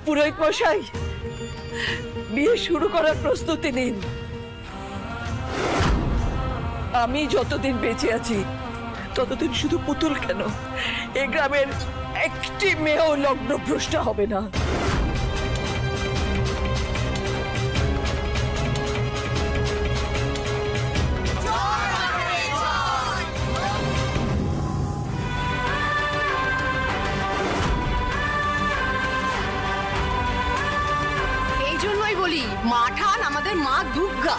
পুরোহিত মশাই, বিয়ে শুরু করার প্রস্তুতি নিন। আমি যতদিন বেঁচে আছি ততদিন শুধু পুতুল কেন, এই গ্রামের একটি মেয়েও লগ্নভ্রষ্ট হবে না। মাঠান আমাদের মা দুর্গা।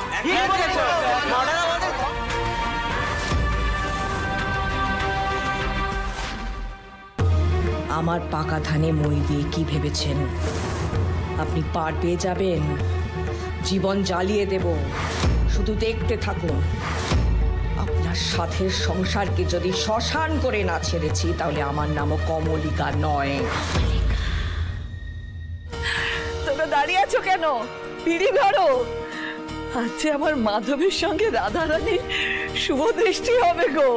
আমার পাকা ধানে মই দিয়ে কি ভেবেছেন আপনি পার পেয়ে যাবেন? জীবন জ্বালিয়ে দেব, শুধু দেখতে থাকুন। আপনার সাথের সংসারকে যদি শ্মশান করে না ছেড়েছি তাহলে আমার নামও কমলিকা নয়। তোমরা দাঁড়িয়ে আছো কেন? পিড়ি ধরো। আজ আমার মাধবীর সঙ্গে রাধারানীর শুভ দৃষ্টি হবে গো।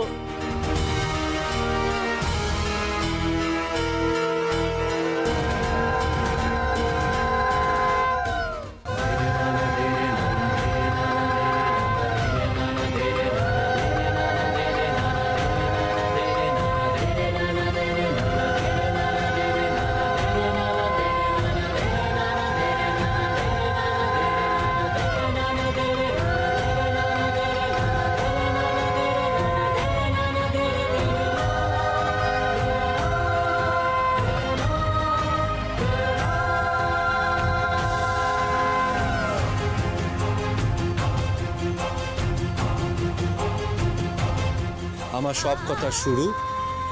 আমার সব কথা শুরু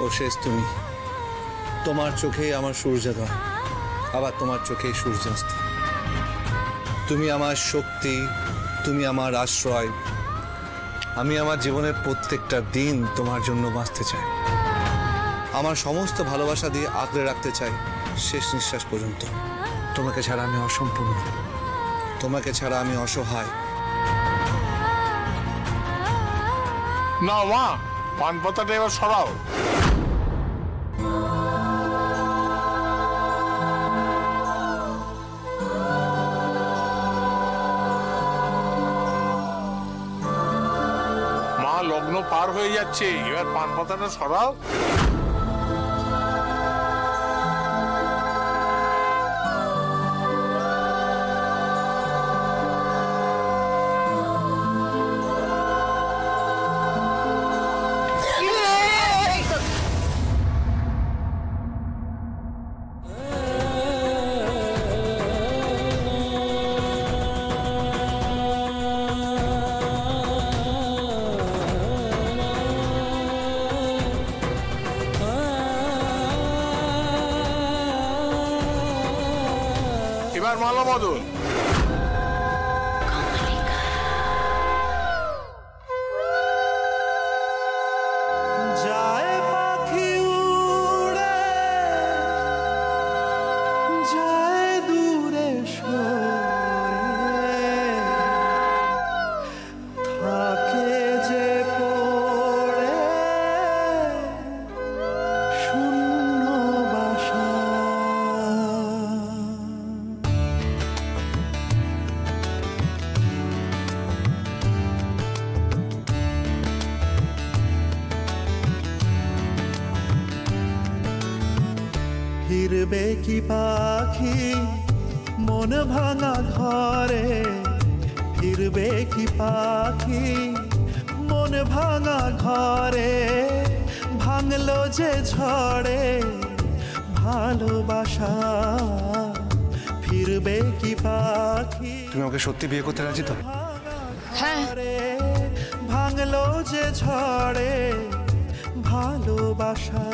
ও শেষ তুমি। তোমার চোখে আমার সূর্যোদয়, আবার তোমার চোখে সূর্যাস্ত। তুমি আমার শক্তি, তুমি আমার আশ্রয়। আমি আমার জীবনের প্রত্যেকটা দিন তোমার জন্য বাঁচতে চাই। আমার সমস্ত ভালোবাসা দিয়ে আগলে রাখতে চাই শেষ নিঃশ্বাস পর্যন্ত। তোমাকে ছাড়া আমি অসম্পূর্ণ, তোমাকে ছাড়া আমি অসহায়। না মা, পান পাতাটা এবার সরাও। মা, লগ্ন পার হয়ে যাচ্ছে, এবার পান পাতাটা সরাও। এবার মালা বদল। ফিরবে কি পাখি মন ভাঙা ঘরে, ফিরবে কি পাখি মন ভাঙা ঘরে, ভাঙলো যে ঝড়ে ভালোবাসা, ফিরবে কি পাখি। তুমি আমাকে সত্যি বিয়ে করতে রাজি তো? হ্যাঁ। ভাঙলো যে ঝড়ে ভালোবাসা,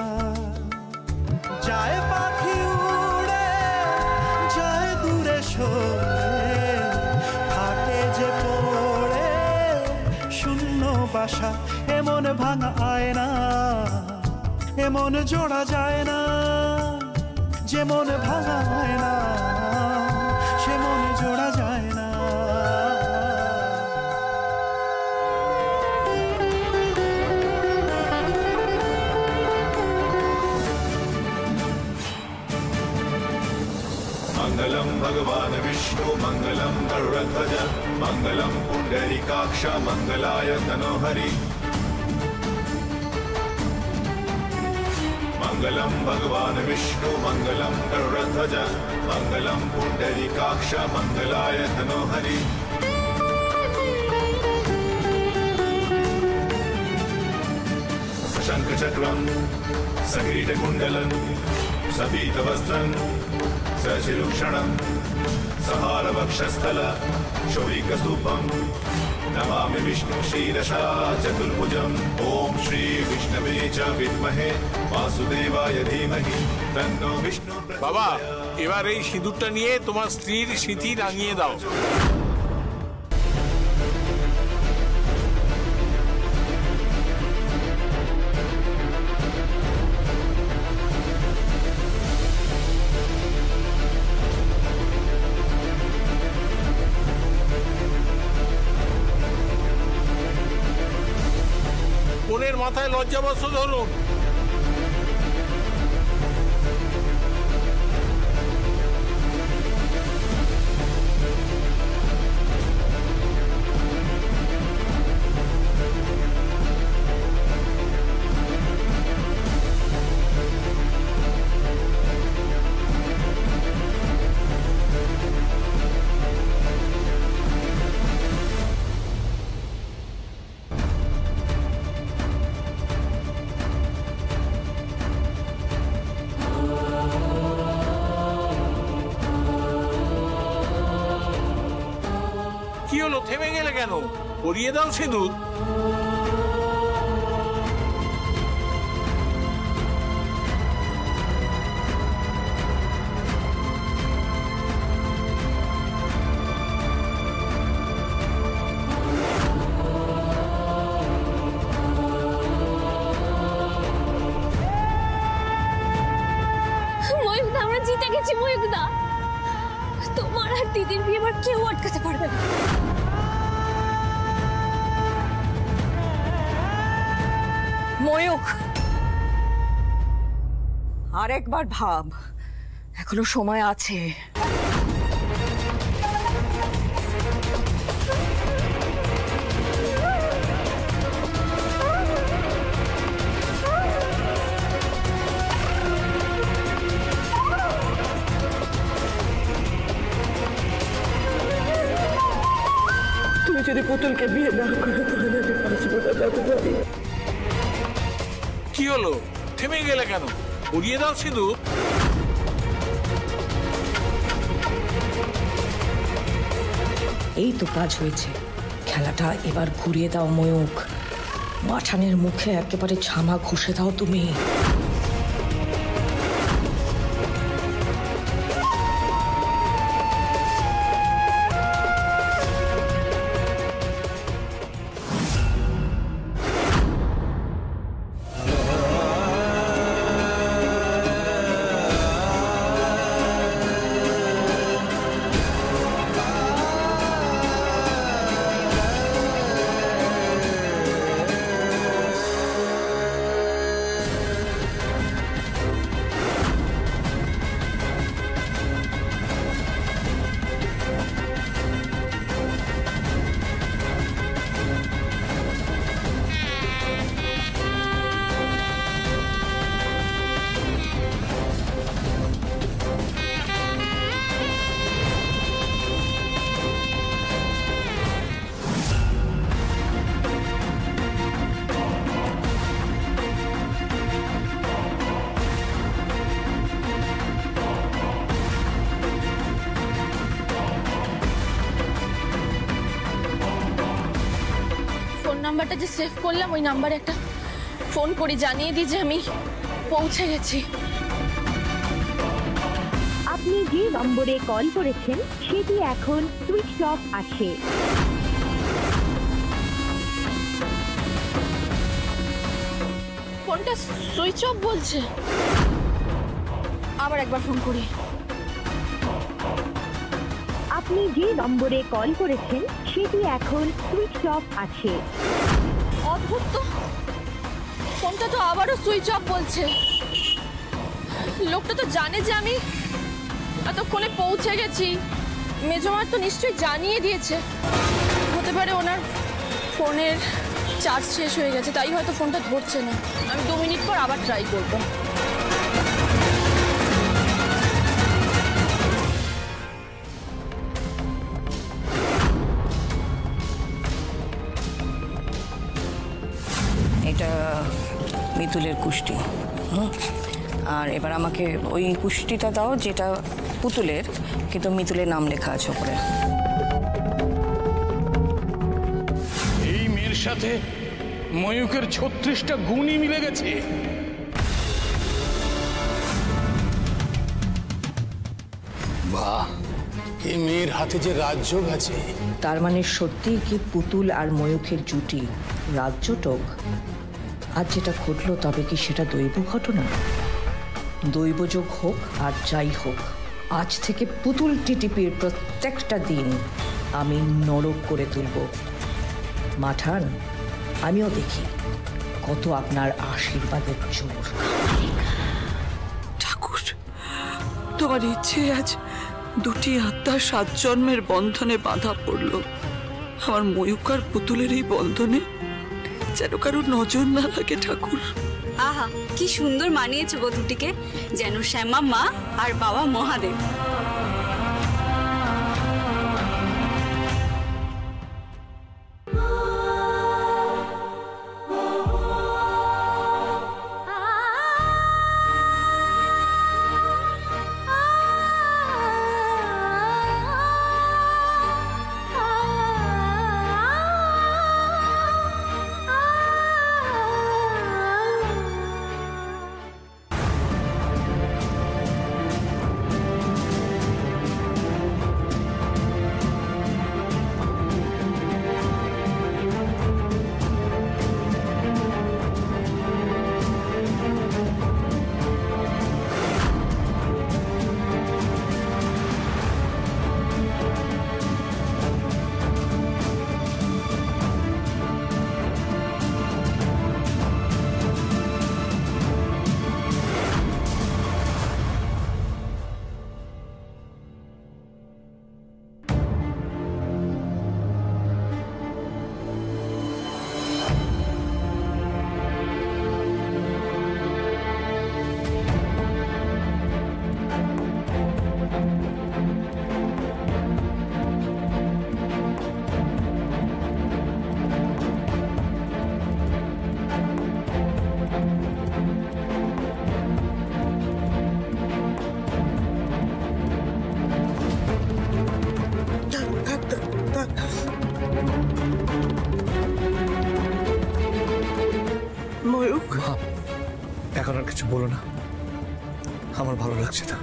যায় পাখি উড়ে যায় দূরে সরে, থাকে যে পড়ে শূন্য বাসা। এমন ভাঙা আয়না এমন জোড়া যায় না, যেমন ভাঙা আয়না সে মন জোড়া যায় না। मंगलम भगवान विष्णु मंगलम गरुड़ध्वज मंगलम पुंडरीकाक्ष मंगलाय तनोहरि। मंगलम भगवान विष्णु मंगलम गरुड़ध्वज मंगलम पुंडरीकाक्ष मंगलाय तनोहरि। सशंख चक्रम सकिरीटकुंडलं सबीतवस्त्रं सचिरुक्षणं सहारवक्षस्थल शौरिकस्तूपं नमामि विष्णु शीरसा चतुर्भुजम्। ओम श्री विष्णवे च विद्महे वासुदेवाय धीमहि तन्नो विष्णु। বাবা, এবার এই সিঁদুরটা নিয়ে তোমার স্ত্রীর সিঁথি রাঙিয়ে দাও। বোনের মাথায় লজ্জাবস্ত্র ধরুন। কি হলো, থেমে গেলে কেন? পরিয়ে দাও সিঁদুর। ময়ূকদা, আমরা জিতে গেছি ময়ূকদা। তোমার আর দিদির বিয়ে এবার কেউ আটকাতে পারবে না। ময়ূক, আরেকবার ভাব, এখনো সময় আছে। তুমি যদি পুতুলকে বিয়ে না করো তাহলে আমি বাঁচবো না দাদুভাই। কি হলো, থেমে গেলে কেন? পরিয়ে দাও সিঁদুর। এই তো কাজ হয়েছে, খেলাটা এবার ঘুরিয়ে দাও ময়ূক। মাঠানের মুখে একেবারে ছামা ঘষে দাও তুমি। নাম্বারটা যে সেভ করলাম ওই নাম্বারে একটা ফোন করে জানিয়ে দিই যে আমি পৌঁছে গেছি। আপনি যে নম্বরে কল করেছেন সেটি এখন সুইচ অফ আছে। ফোনটা সুইচ অফ বলছে, আবার একবার ফোন করি। আপনি যে নম্বরে কল করেছেন সেটি এখন সুইচ অফ আছে। অদ্ভুত তো, ফোনটা তো আবারও সুইচ অফ বলছে। লোকটা তো জানে যে আমি এতক্ষণে পৌঁছে গেছি। মেজমার তো নিশ্চয়ই জানিয়ে দিয়েছে। হতে পারে ওনার ফোনের চার্জ শেষ হয়ে গেছে, তাই হয়তো ফোনটা ধরছে না। আমি 2 মিনিট পর আবার ট্রাই করবো। এটা মিতুলের কুষ্টি। আর এবার আমাকে ওই কুষ্টিটা দাও যেটা পুতুলের, কিন্তু মিতুলের নাম লেখা আছে ওপরে। এই মেয়ের সাথে ময়ূকের 36টা গুণই মিলে গেছে। বাহ, এই মেয়ের হাতে যে রাজযোগ আছে। তার মানে সত্যিই কি পুতুল আর ময়ূখের জুটি রাজ্যটক? আজ যেটা ঘটলো তবে কি সেটা দৈব ঘটনা? দৈবযোগ হোক আর যাই হোক, আজ থেকে পুতুল টিটিপির প্রত্যেকটা দিন আমি নরক করে তুলব। মাঠান, আমিও দেখি কত আপনার আশীর্বাদের জোর। ঠাকুর, তোমার ইচ্ছে আজ 2টি আত্মার 7 জন্মের বন্ধনে বাঁধা পড়ল। আমার ময়ূক আর পুতুলের এই বন্ধনে যেন কারো নজর না লাগে ঠাকুর। আহা, কি সুন্দর মানিয়েছে গো দুটিকে, যেন শ্যামা মা আর বাবা মহাদেব। ময়ূক, এখন আর কিছু বলো না, আমার ভালো লাগছে না।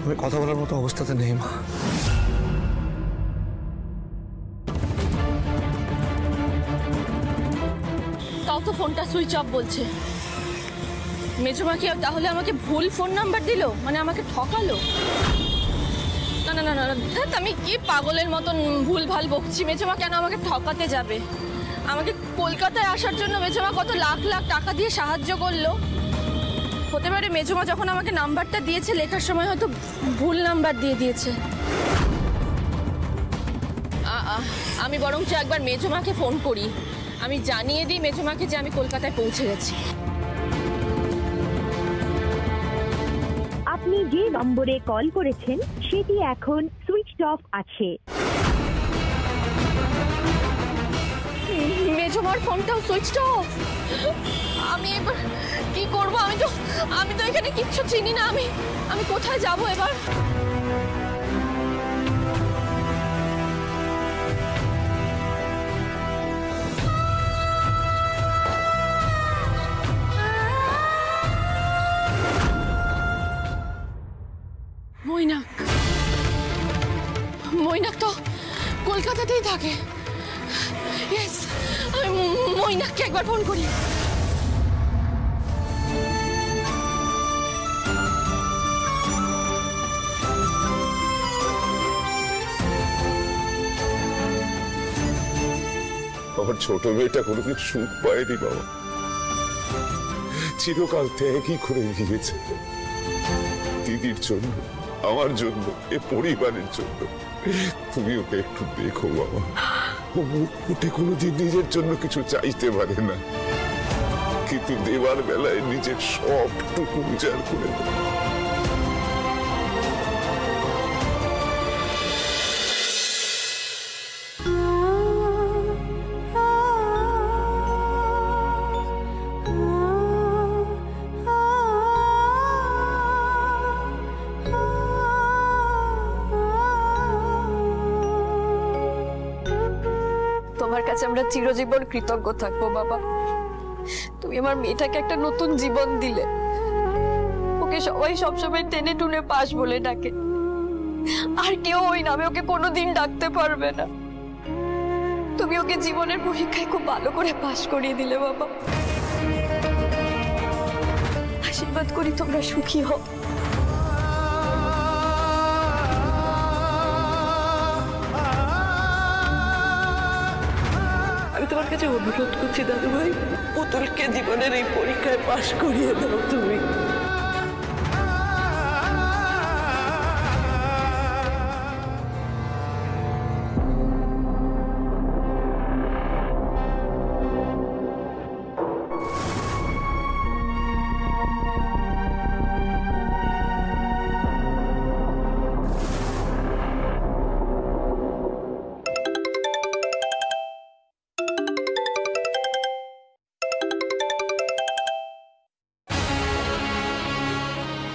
আমি কথা বলার মতো অবস্থাতে নেই মা। তাও তো ফোনটা সুইচ অফ বলছে। মেজমা কি তাহলে আমাকে ভুল ফোন নাম্বার দিল? মানে আমাকে ঠকালো? না না না না, আমি কি পাগলের মতন ভুল ভাল বকছি। মেজমা কেন আমাকে ঠকাতে যাবে? আমাকে কলকাতায় আসার জন্য মেজমা কত লাখ লাখ টাকা দিয়ে সাহায্য করলো। হতে পারে মেজমা যখন আমাকে নাম্বারটা দিয়েছে লেখার সময় হয়তো ভুল নাম্বার দিয়ে দিয়েছে। আমি বরঞ্চ একবার মেজমাকে ফোন করি, আমি জানিয়ে দিই মেজমাকে যে আমি কলকাতায় পৌঁছে গেছি। আপনি যে নম্বরে কল করেছেন সেটি এখন সুইচ অফ আছে। মেজমার ফোনটাও সুইচ অফ। আমি এবার কি করব? আমি তো এখানে কিচ্ছু চিনি না। আমি কোথায় যাব এবার? মৈনাক, মৈনাক তো কলকাতাতেই থাকে। ইয়েস, আমি মৈনাককে একবার ফোন করি। আমার ছোট মেয়েটা কোনোদিন সুখ পায়নি বাবা, চিরকাল ত্যাগই করে গিয়েছে দিদির জন্য, আমার জন্য, এ পরিবারের জন্য। তুমি ওকে একটু দেখো বাবা, ও মুখ ফুটে কোনোদিন নিজের জন্য কিছু চাইতে পারে না, কিন্তু দেবার বেলায় নিজের সবটুকু উজাড় করে দেয়। তোমার কাছে আমরা চিরজীবন কৃতজ্ঞ থাকবো বাবা। তুমি আমার মেয়েটাকে একটা নতুন জীবন দিলে। ওকে সবাই সবসময় টেনে টুনে পাশ বলে ডাকে, আর কেউ ওই নামে ওকে কোনোদিন ডাকতে পারবে না। তুমি ওকে জীবনের পরীক্ষায় খুব ভালো করে পাশ করিয়ে দিলে বাবা। আশীর্বাদ করি তোমরা সুখী হও। আমি তোমার কাছে অনুরোধ করছি দাদু ভাই, পুতুলকে জীবনের এই পরীক্ষায় পাশ করিয়ে দাও তুমি।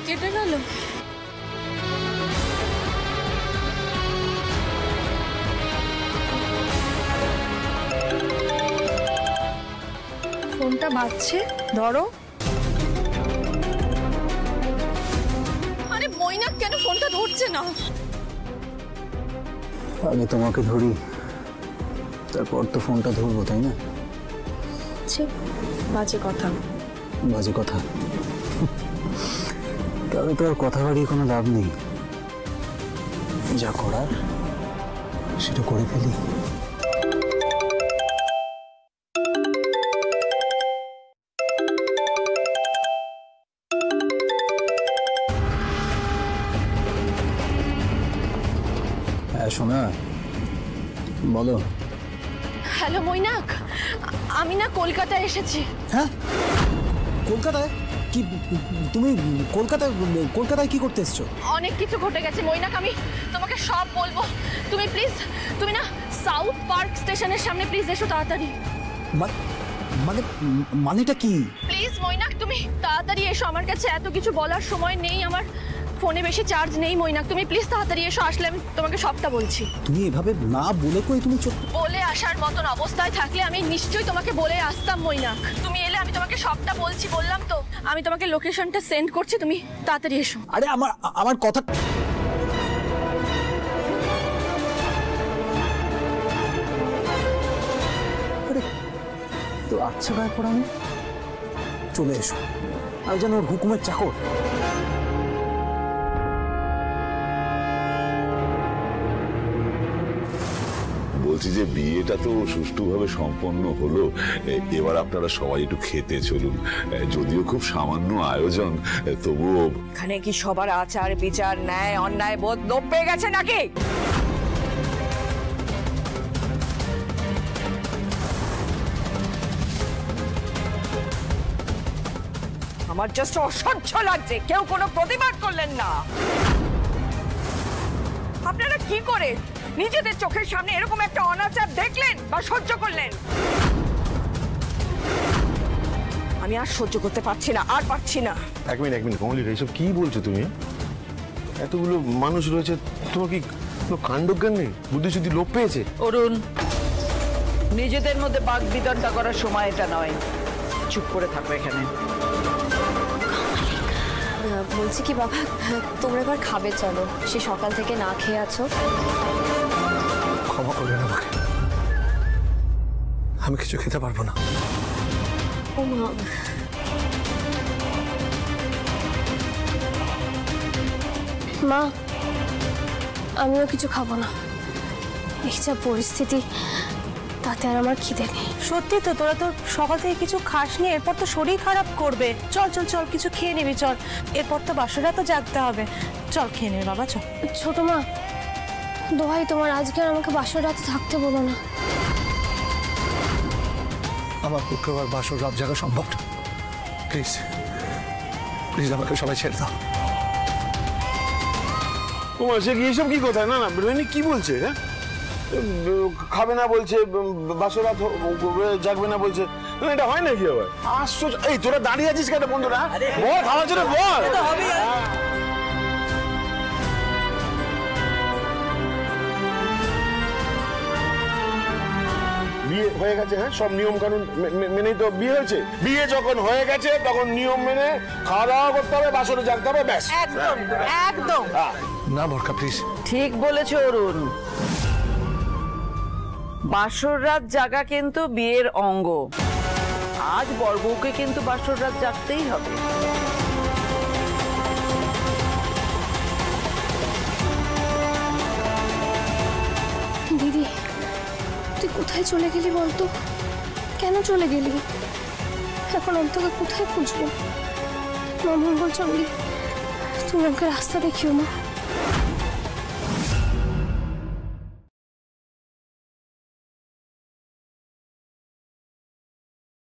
কেটে গেল। ফোনটা বাজছে, ধরো। আরে মৈনাক কেন ফোনটা ধরছে না? আগে তোমাকে ধরি, তারপর তো ফোনটা ধরবো, তাই না? বাজে কথা। বাজে কথা? তবে তো আর কথা বাড়িয়ে কোনো লাভ নেই, যা করার সেটা করে ফেলি। হ্যাঁ সোনা, বলো। হ্যালো মৈনাক, আমি না কলকাতায় এসেছি। হ্যাঁ, কলকাতায়? কি তুমি কলকাতায় কি করতে এসছো? অনেক কিছু ঘটে গেছে মৈনাক, আমি তোমাকে সব বলবো। তুমি প্লিজ, তুমি না সাউথ পার্ক স্টেশনের সামনে প্লিজ এসো তাড়াতাড়ি। মানেটা কি? প্লিজ মৈনাক তুমি তাড়াতাড়ি এসো, আমার কাছে এত কিছু বলার সময় নেই, আমার ফোনে বেশি চার্জ নেই। মৈনাক তুমি প্লিজ তাড়াতাড়ি এসো, আসলে আমি তোমাকে সবটা বলছি। তুমি এভাবে না বলে কই তুমি বলে আসার মতন অবস্থায় থাকলে আমি নিশ্চয়ই তোমাকে বলে আসতাম মৈনাক। তুমি এলে আমি তোমাকে সবটা বলছি, বললাম তো। আমি তোমাকে লোকেশনটা সেন্ড করছি, তুমি তাড়াতাড়ি এসো। আরে আমার কথা তো আচ্ছা গায়ে পড়া, আমি চলে এসো, আমি যেন ওর হুকুমের চাকর। বলছি যে বিয়েটা তো সুষ্ঠুভাবে সম্পন্ন হলো, এবার আপনারা সবাই একটু খেতে চলুন। যদিও খুব সামান্য আয়োজন, তবুও। এখানে কি সবার আচার বিচার ন্যায় অন্যায় বোধ লোপ পেয়ে গেছে নাকি? আমার জাস্ট অসহ্য লাগছে, কেউ কোনো প্রতিবাদ করলেন না। আপনারা কি করে নিজেদের চোখের সামনে এরকম একটা অনাচার দেখলেন বা সহ্য করলেন? আমি আর সহ্য করতে পারছি না, আর পারছি না। এক মিনিট কমলিকা, এইসব কি বলছো তুমি? এতগুলো মানুষ রয়েছে, তোমার কি কোনো কাণ্ডজ্ঞান নেই? বুদ্ধিশুদ্ধি লোপ পেয়েছে? অরুণ, নিজেদের মধ্যে বাক বিতণ্ডা করার সময় এটা নয়, চুপ করে থাকো এখানে। বলছি বলছি কি বাবা, তোমরা এবার খাবে চলো, সে সকাল থেকে না খেয়ে আছো। ক্ষমা করবেন আমাকে, আমি কিছু খেতে পারবো না। ও মা, মা আমিও কিছু খাবো না, এই যা পরিস্থিতি তাতে আর আমার খিদে নেই। সত্যি তো, তোরা তো সকাল থেকে কিছু খাসনি, এরপর তো শরীর খারাপ করবে। চল চল চল, কিছু খেয়ে নিবি চল, এরপর তো বাসরা তো জাগতে হবে। চল খেয়ে নিবি বাবা, চল। ছোট মা দোহাই তোমার, আজকে আর আমাকে বাসর রাতে থাকতে বলো না। আমার পক্ষে আর বাসর রাত জাগা সম্ভব না, প্লিজ প্লিজ আমাকে সবাই ছেড়ে দাও। তোমার সে এইসব কি কথা? না না, রোহিণী কি বলছে? হ্যাঁ, খাবে না বলছে, বাসরাত জাগবে না বলছে, এটা হয় নাকি আবার? আশ্চর্য। এই তোরা দাঁড়িয়ে আছিস কেন বন্ধুরা? বল, খাওয়ার জন্য বল। বিয়ে হয়ে গেছে, হ্যাঁ, সব নিয়ম কানুন মেনেই তো বিয়ে হয়েছে। বিয়ে যখন হয়ে গেছে তখন নিয়ম মেনে খাওয়া দাওয়া করতে হবে, বাসরে জাগতে হবে, ব্যাস। একদম একদম না বরকা প্লিজ। ঠিক বলেছে অরুণ, বাসর রাত জাগা কিন্তু বিয়ের অঙ্গ। আজ বরবউকে কিন্তু বাসর রাত জাগতেই হবে। দিদি তুই কোথায় চলে গেলি বলতো? কেন চলে গেলি? এখন আমি তোকে কোথায় খুঁজবো? মা মঙ্গল চন্ডী, তুমি আমাকে রাস্তা দেখিও না।